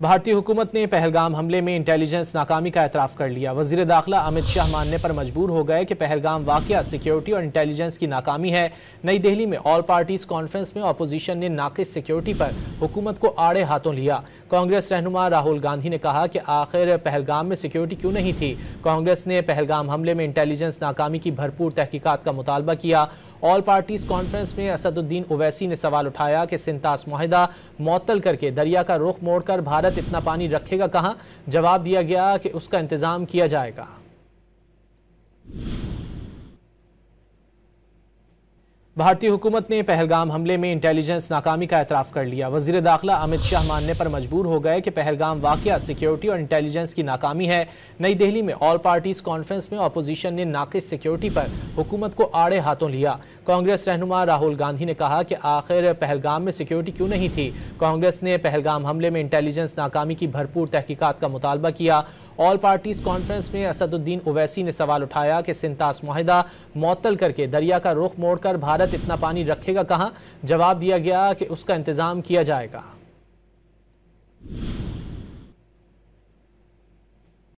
भारतीय हुकूमत ने पहलगाम हमले में इंटेलिजेंस नाकामी का एतराफ़ कर लिया। वज़ीर दाखिला अमित शाह मानने पर मजबूर हो गए कि पहलगाम वाक़या सिक्योरिटी और इंटेलिजेंस की नाकामी है। नई दिल्ली में ऑल पार्टीज कॉन्फ्रेंस में अपोजिशन ने नाक़िस सिक्योरिटी पर हुकूमत को आड़े हाथों लिया। कांग्रेस रहनुमा राहुल गांधी ने कहा कि आखिर पहलगाम में सिक्योरिटी क्यों नहीं थी। कांग्रेस ने पहलगाम हमले में इंटेलिजेंस नाकामी की भरपूर तहकीकात का मुतालबा किया। ऑल पार्टीज कॉन्फ्रेंस में असदुद्दीन ओवैसी ने सवाल उठाया कि सिंतास मुआहिदा मुअत्तल करके दरिया का रुख मोड़कर भारत इतना पानी रखेगा कहां। जवाब दिया गया कि उसका इंतजाम किया जाएगा। भारतीय हुकूमत ने पहलगाम हमले में इंटेलिजेंस नाकामी का एतराफ़ कर लिया। वज़ीर दाखिला अमित शाह मानने पर मजबूर हो गए कि पहलगाम वाक़या सिक्योरिटी और इंटेलिजेंस की नाकामी है। नई दिल्ली में ऑल पार्टीज कॉन्फ्रेंस में अपोजिशन ने नाक़िस सिक्योरिटी पर हुकूमत को आड़े हाथों लिया। कांग्रेस रहनुमा राहुल गांधी ने कहा कि आखिर पहलगाम में सिक्योरिटी क्यों नहीं थी। कांग्रेस ने पहलगाम हमले में इंटेलिजेंस नाकामी की भरपूर तहकीकात का मुतालबा किया। ऑल पार्टीज कॉन्फ्रेंस में असदुद्दीन ओवैसी ने सवाल उठाया कि सिंतास मुआहिदा मुअत्तल करके दरिया का रुख मोड़कर भारत इतना पानी रखेगा कहां। जवाब दिया गया कि उसका इंतजाम किया जाएगा।